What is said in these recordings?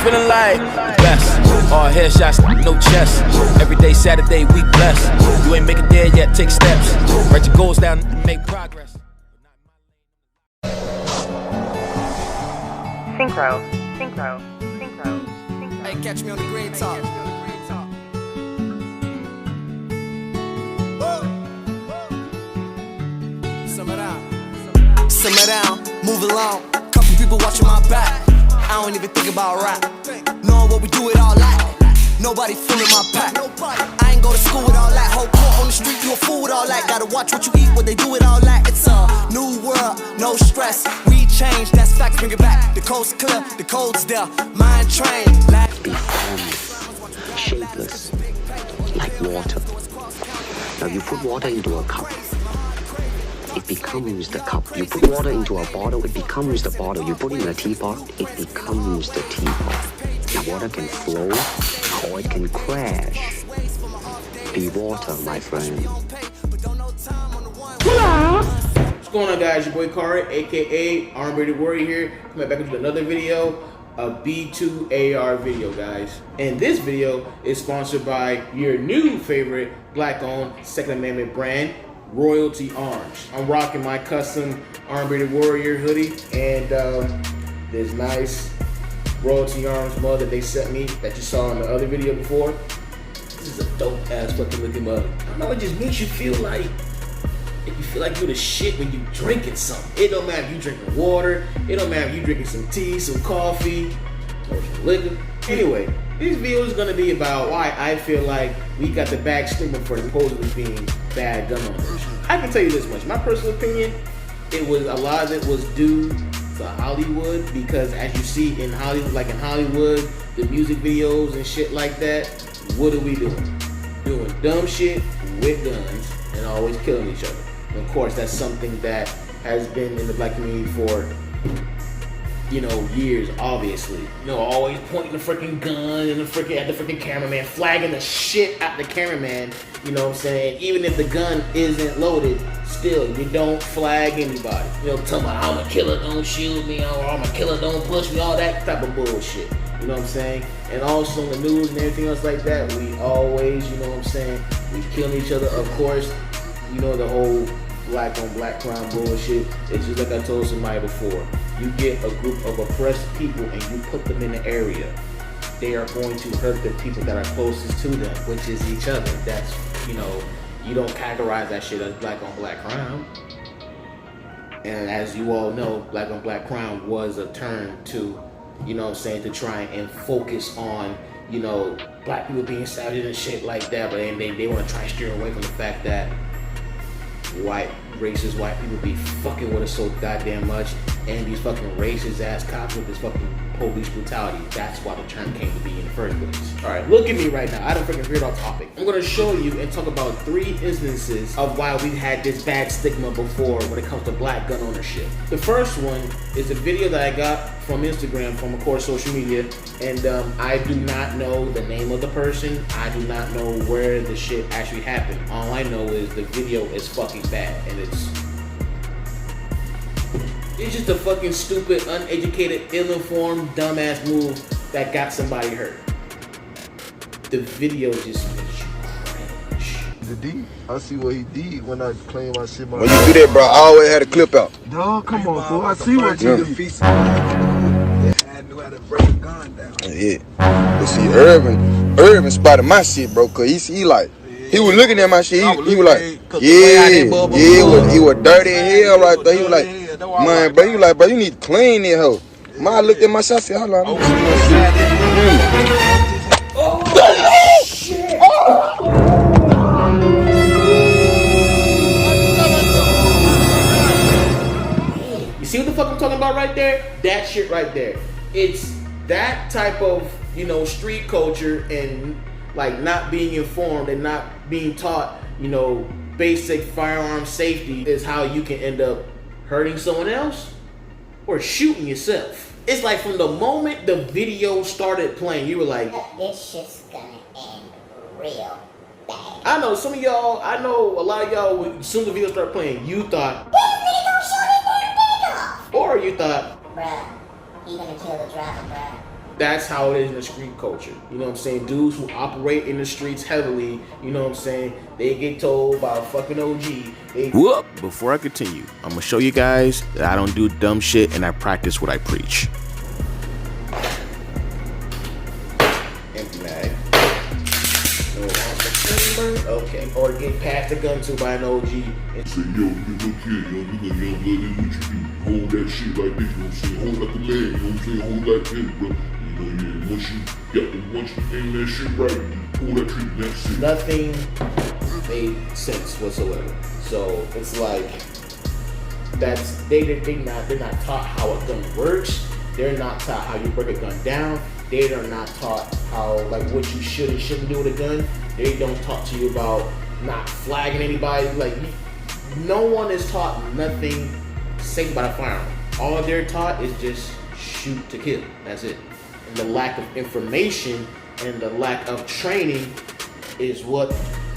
feeling like best. All headshots, no chest. Every day, Saturday, we blessed. You ain't make it there yet, take steps. Write your goals down and make progress. Synchro, synchro, synchro, synchro. Hey, catch me on the green top. Simmer down, move along. Couple people watching my back. I don't even think about rap. Knowing what we do it all like. Nobody feeling my pack. I ain't go to school with all that. Whole court on the street, you a fool with all that. Gotta watch what you eat, what they do with all that. It's a new world, no stress. We change, that's facts, bring it back. The coast's clear, the code's there. Mind trained. Becomes shapeless, like water. Now you put water into a cup, it becomes the cup. You put water into a bottle, it becomes the bottle. You put it in a teapot, it becomes the teapot. The water can flow or it can crash. Be water, my friend. What's going on, guys? Your boy Kari, aka Arm-Rated Warrior here, coming back with another video, a B2 AR video, guys. And this video is sponsored by your new favorite black-owned Second Amendment brand, Royalty Arms. I'm rocking my custom Arm-Rated Warrior hoodie, and this nice Royalty Arms mug that they sent me that you saw in the other video before. This is a dope ass fucking looking mug. I don't know, it just makes you feel like you're the shit when you drinking something. It don't matter if you drinking water, it don't matter if you drinking some tea, some coffee, or some liquor. Anyway, this video is gonna be about why I feel like we got the bad stigma for supposedly being bad gun owners. I can tell you this much, my personal opinion, a lot of it was due to Hollywood, because as you see in Hollywood, the music videos and shit like that, what are we doing? Doing dumb shit with guns and always killing each other. And of course, that's something that has been in the black community for, years, obviously. Always pointing the freaking gun and at the freaking cameraman, flagging the shit out the cameraman, you know what I'm saying? Even if the gun isn't loaded, still, you don't flag anybody. Tell me, I'm a killer, don't shoot me, or I'm a killer, don't push me, all that type of bullshit. You know what I'm saying? And also in the news and everything else like that, we always, you know what I'm saying, we kill each other. Of course, the whole black on black crime bullshit. It's just like I told somebody before. You get a group of oppressed people and you put them in the area, they are going to hurt the people that are closest to them, which is each other. That's, you don't categorize that shit as black on black crime. And as you all know, black on black crime was a term to, to try and focus on, black people being savage and shit like that, but then they want to try and steer away from the fact that racist white people be fucking with us so goddamn much, and these fucking racist ass cops with this fucking police brutality. That's why the term came to be in the first place. Alright, look at me right now. I done freaking veered off topic. I'm gonna show you and talk about 3 instances of why we've had this bad stigma before when it comes to black gun ownership. The first one is a video that I got from Instagram, from of course social media, and I do not know the name of the person. I do not know where the shit actually happened. All I know is the video is fucking bad, and it's just a fucking stupid, uneducated, ill-informed, dumbass move that got somebody hurt. The video just makes you cringe. The D, I see what he did when I claim my shit. When you do that, bro, I always had a clip out. Dog, come on, fool. I see what you did. I knew how to break a gun down. Yeah. But see, Irvin spotted my shit, bro, cause he was looking at my shit. He was like, he was dirty as hell right there. He was like, man, bro, you need to clean that hoe. Man, I looked at my shit, I said, hold on, let me see my shit. You see what the fuck I'm talking about right there? That shit right there. It's that type of, street culture and like not being informed and not being taught, basic firearm safety is how you can end up hurting someone else or shooting yourself. It's like from the moment the video started playing, you were like, this shit's gonna end real bad. I know some of y'all, a lot of y'all, as soon as the video started playing, you thought, this nigga gonna shoot his damn dick off. or you thought, bruh, he gonna kill the driver, bruh. that's how it is in the street culture. You know what I'm saying? Dudes who operate in the streets heavily, you know what I'm saying? They get told by a fucking OG. Whoop! Before I continue, I'm gonna show you guys that I don't do dumb shit and I practice what I preach. Empty mag. Okay. Or get passed the gun to by an OG and say, yo, look here, yo, you got young blood, this what you do. Hold that shit like this, you know what I'm saying? Hold like a man, you know what I'm saying? Hold like this, bro. You know, yeah, once you aim that shit right, you pull that trigger, that's it. Nothing made sense whatsoever. So it's like they're not taught how a gun works. They're not taught how you break a gun down. They are not taught how, like, what you should and shouldn't do with a gun. They don't talk to you about not flagging anybody. Like, no one is taught nothing safe about a firearm. All they're taught is just shoot to kill. That's it. And the lack of information and the lack of training is what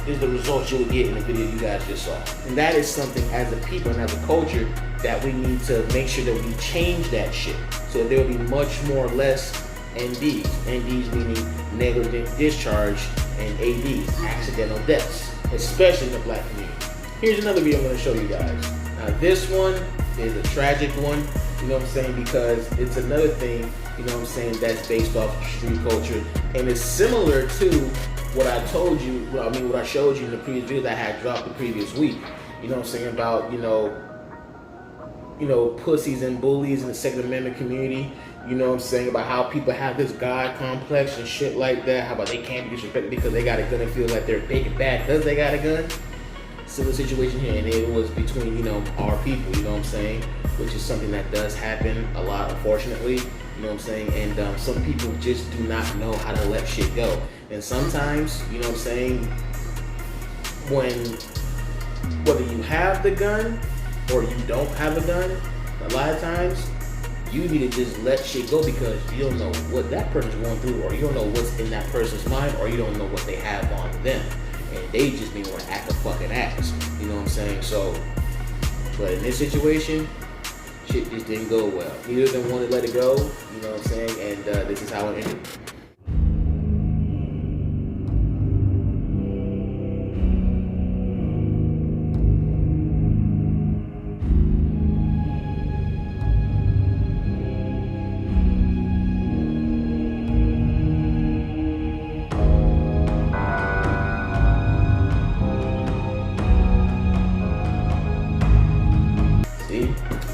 is the results you'll get in the video you guys just saw. And that is something as a people and as a culture that we need to make sure that we change that shit. So there will be much more or less NDs. NDs meaning negligent discharge, and ADs, accidental deaths, especially in the black community. Here's another video I'm going to show you guys. Now this one is a tragic one, you know what I'm saying, because it's another thing, you know what I'm saying, that's based off street culture, and it's similar to what I told you, what I showed you in the previous video that I had dropped the previous week, you know what I'm saying, about, you know, pussies and bullies in the Second Amendment community. You know what I'm saying, about how people have this God complex and shit like that. How about they can't be disrespected because they got a gun and feel like they're big and bad because they got a gun. Similar situation here, and it was between, you know, our people, you know what I'm saying, which is something that does happen a lot, unfortunately, you know what I'm saying, and some people just do not know how to let shit go. And sometimes, you know what I'm saying, whether you have the gun or you don't have a gun, a lot of times, you need to just let shit go because you don't know what that person's going through, or you don't know what's in that person's mind, or you don't know what they have on them. And they just may want to act a fucking ass. You know what I'm saying? So, but in this situation, shit just didn't go well. Neither of them wanted to let it go, you know what I'm saying? And this is how it ended.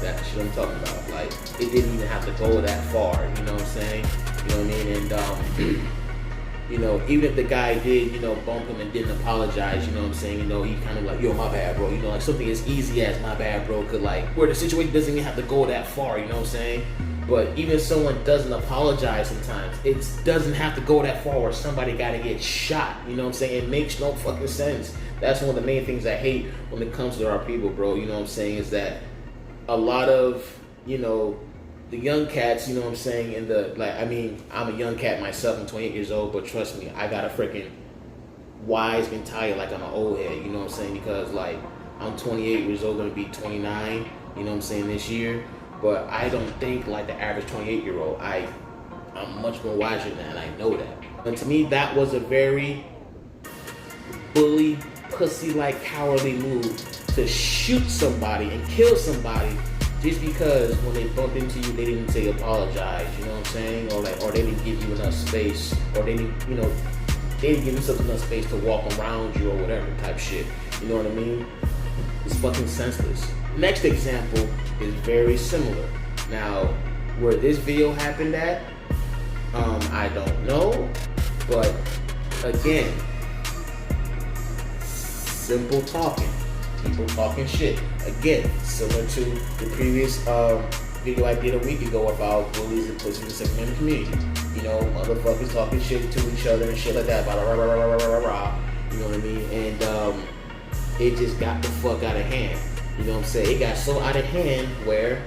That's what I'm talking about. Like, it didn't even have to go that far, you know what I'm saying? You know what I mean? And, you know, even if the guy did, you know, bump him and didn't apologize, you know what I'm saying? You know, he kind of like, yo, my bad, bro. You know, like something as easy as my bad, bro, could like, where the situation doesn't even have to go that far, you know what I'm saying? But even if someone doesn't apologize sometimes, it doesn't have to go that far where somebody gotta get shot, you know what I'm saying? It makes no fucking sense. That's one of the main things I hate when it comes to our people, bro, you know what I'm saying, is that a lot of, you know, the young cats, you know what I'm saying, in the, like, I mean, I'm a young cat myself, I'm 28 years old, but trust me, I got a freaking wise mentality like I'm an old head, you know what I'm saying, because, like, I'm 28 years old, gonna be 29, you know what I'm saying, this year, but I don't think like the average 28-year-old. I'm much more wiser than that, and I know that. And to me, that was a very bully, pussy-like, cowardly move to shoot somebody and kill somebody just because when they bumped into you, they didn't say apologize, you know what I'm saying? Or like, or they didn't give you enough space, or they didn't, you know, they didn't give themselves enough space to walk around you or whatever type shit. You know what I mean? It's fucking senseless. Next example is very similar. Now, where this video happened at, I don't know, but again, simple talking. People talking shit. Again, similar to the previous video I did a week ago about bullies and pussies in the Second Amendment community. You know, motherfuckers talking shit to each other and shit like that. Blah, blah, blah, blah, blah, blah, blah, you know what I mean? And it just got the fuck out of hand. You know what I'm saying? It got so out of hand where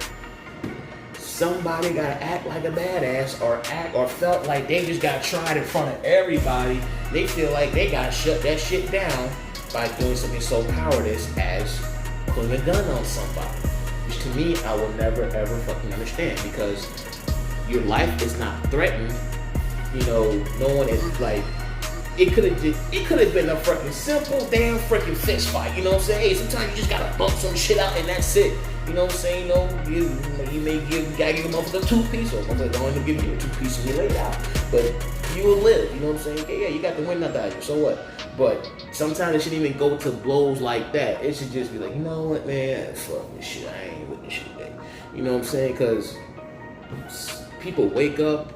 somebody gotta act like a badass or felt like they just got tried in front of everybody. They feel like they gotta shut that shit down by doing something so cowardice as putting a gun on somebody. Which to me, I will never ever fucking understand, because your life is not threatened. You know, no one is like, it could have been a freaking simple damn freaking fist fight. You know what I'm saying? Hey, sometimes you just gotta bump some shit out and that's it. You know what I'm saying? You know, you gotta give them up with a 2-piece, or motherfucker don't end up giving you a 2-piece and you lay out. But you will live. You know what I'm saying? Okay, yeah, you got the win, not the idea. So what? But sometimes it shouldn't even go to blows like that. It should just be like, you know what, man? Fuck this shit. I ain't with this shit today. You know what I'm saying? Because people wake up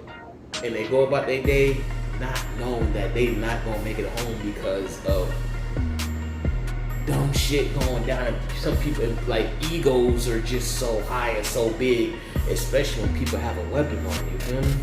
and they go about their day not knowing that they not gonna make it home because of dumb shit going down. Some people, like, egos are just so high and so big, especially when people have a weapon on you, feel me?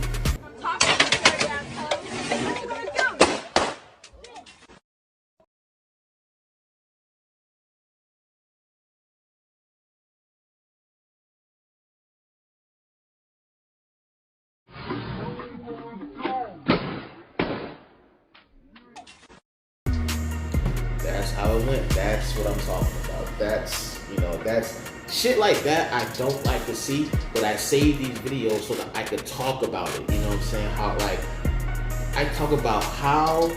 That's how it went. That's what I'm talking about. That's, you know, that's shit like that I don't like to see, but I save these videos so that I could talk about it. You know what I'm saying? How, like, I talk about how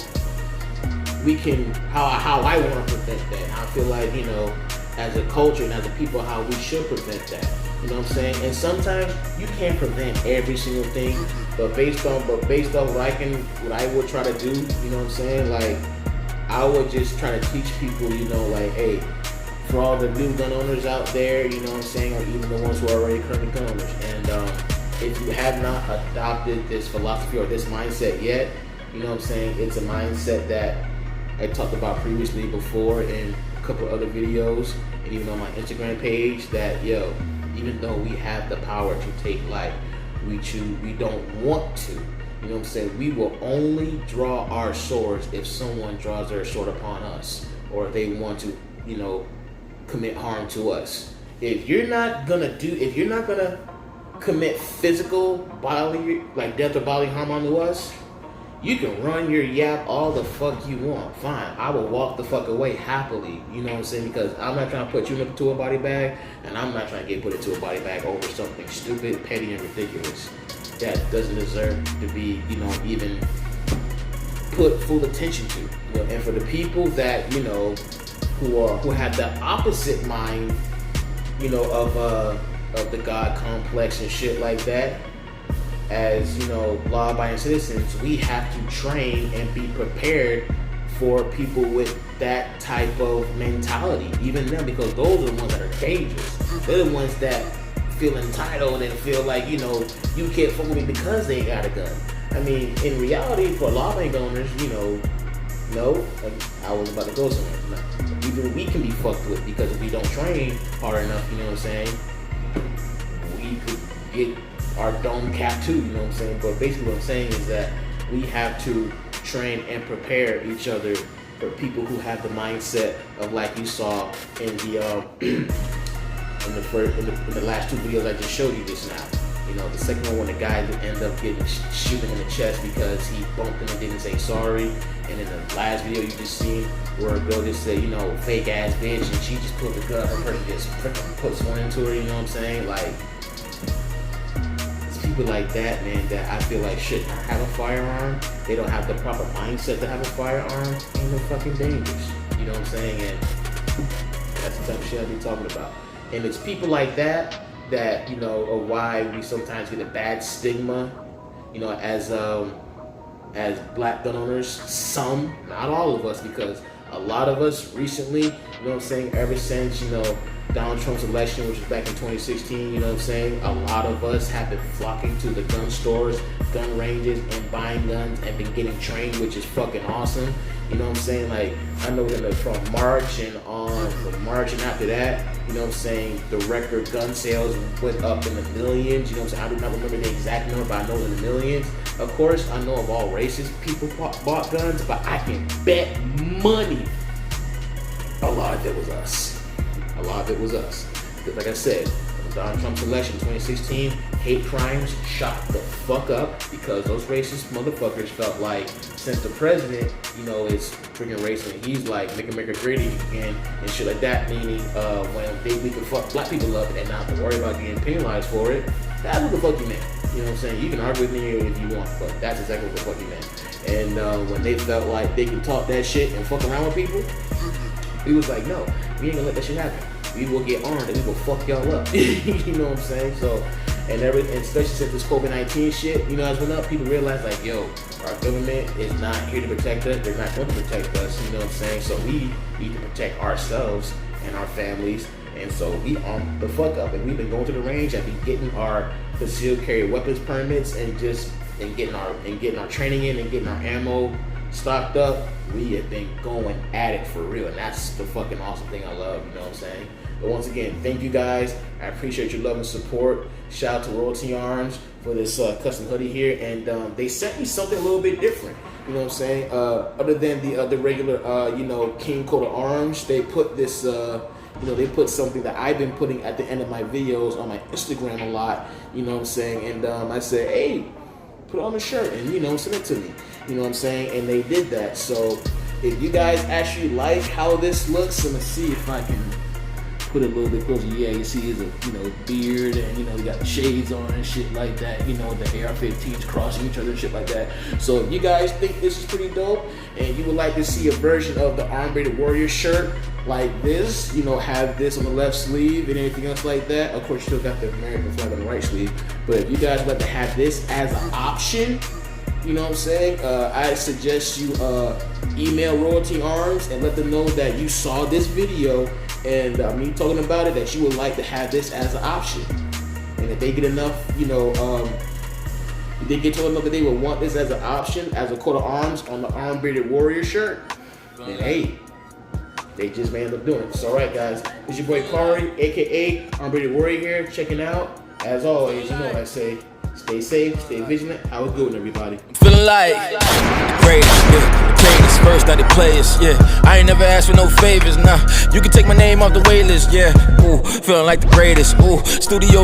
we can, how I want to prevent that. I feel like, you know, as a culture and as a people, how we should prevent that. You know what I'm saying? And sometimes you can't prevent every single thing, but based on what I would try to do, you know what I'm saying? Like, I would just try to teach people, you know, like, hey, for all the new gun owners out there, you know what I'm saying, or even the ones who are already currently gun owners, and if you have not adopted this philosophy or this mindset yet, you know what I'm saying, it's a mindset that I talked about previously before in a couple other videos, and even on my Instagram page, that, yo, even though we have the power to take life, we don't want to. You know what I'm saying? We will only draw our swords if someone draws their sword upon us, or if they want to, you know, commit harm to us. If you're not gonna commit physical, bodily, like death or bodily harm onto us, you can run your yap all the fuck you want. Fine, I will walk the fuck away happily. You know what I'm saying? Because I'm not trying to put you into a body bag, and I'm not trying to get put into a body bag over something stupid, petty, and ridiculous that doesn't deserve to be, you know, even put full attention to. You know, and for the people that, you know, who have the opposite mind, you know, of the God complex and shit like that, as, you know, law-abiding citizens, we have to train and be prepared for people with that type of mentality, even them, because those are the ones that are dangerous. They're the ones that feel entitled and feel like, you know, you can't fuck with me because they got a gun. I mean, in reality, for law-abiding owners, you know, no, like, I was about to go somewhere. No. Even we can be fucked with, because if we don't train hard enough, you know what I'm saying, we could get our dome cap too, you know what I'm saying? But basically what I'm saying is that we have to train and prepare each other for people who have the mindset of, like you saw in the in the last two videos I just showed you just now. You know, the second one when the guy ended up getting shooting in the chest because he bumped him and didn't say sorry. And in the last video you just seen where a girl just said, you know, fake ass bitch, and she just pulled the gun, her person just freaking puts one into her, you know what I'm saying? Like, it's people like that, man, that I feel like should not have a firearm. They don't have the proper mindset to have a firearm, and they're fucking dangerous. You know what I'm saying? And that's the type of shit I be talking about. And it's people like that, you know, are why we sometimes get a bad stigma, you know, as black gun owners. Some, not all of us, because a lot of us recently, you know what I'm saying, ever since, you know, Donald Trump's election, which was back in 2016, you know what I'm saying, a lot of us have been flocking to the gun stores, gun ranges, and buying guns, and been getting trained, which is fucking awesome. You know what I'm saying? Like, I know from March and after that, you know what I'm saying, the record gun sales went up in the millions. You know what I'm saying? I do not remember the exact number, but I know in the millions. Of course, I know of all races people bought guns, but I can bet money a lot of it was us. A lot of it was us. Because like I said, Donald Trump's election 2016, hate crimes shot the fuck up because those racist motherfuckers felt like since the president, you know, is freaking racist, and he's like, make America great again and shit like that, meaning when we can fuck black people up and not have to worry about getting penalized for it, that's what the fuck you meant. You know what I'm saying? You can argue with me if you want, but that's exactly what the fuck he meant. And when they felt like they can talk that shit and fuck around with people, he was like, no, we ain't gonna let that shit happen. We will get armed and we will fuck y'all up. You know what I'm saying? So, and especially since this COVID-19 shit, you know, has been up, people realize like, yo, our government is not here to protect us. They're not going to protect us. You know what I'm saying? So we need to protect ourselves and our families. And so we armed the fuck up, and we've been going to the range and be getting our concealed carry weapons permits and getting our training in and getting our ammo stocked up. We have been going at it for real, and that's the fucking awesome thing I love. You know what I'm saying? But once again, thank you guys. I appreciate your love and support. Shout out to Royalty Arms for this custom hoodie here, and they sent me something a little bit different. You know what I'm saying? Other than the regular, King coat of arms, they put this. They put something that I've been putting at the end of my videos on my Instagram a lot. You know what I'm saying? And I said, hey, put it on a shirt and send it to me. You know what I'm saying? And they did that. So if you guys actually like how this looks, let's see if I can put it a little bit closer. Yeah, you see his beard, and he got the shades on and shit like that. The AR-15s crossing each other and shit like that. So if you guys think this is pretty dope, and you would like to see a version of the Armed Braided Warrior shirt like this, have this on the left sleeve and anything else like that. Of course, you still got the American flag on the right sleeve. But if you guys would like to have this as an option, you know what I'm saying? I suggest you email Royalty Arms and let them know that you saw this video and me talking about it, that you would like to have this as an option. And if they get enough, if they get told enough that they would want this as an option, as a coat of arms on the Armed Braided Warrior shirt, then hey, they just may end up doing it. So alright guys, it's your boy Kari, aka Armed Braided Warrior here, checking out. As always, you know what I say. Stay safe, stay vigilant. How it's going, everybody? I'm feeling like the greatest, yeah. The greatest, first that they play us, yeah. I ain't never asked for no favors, nah. You can take my name off the wait list, yeah. Ooh, feeling like the greatest, ooh. Studio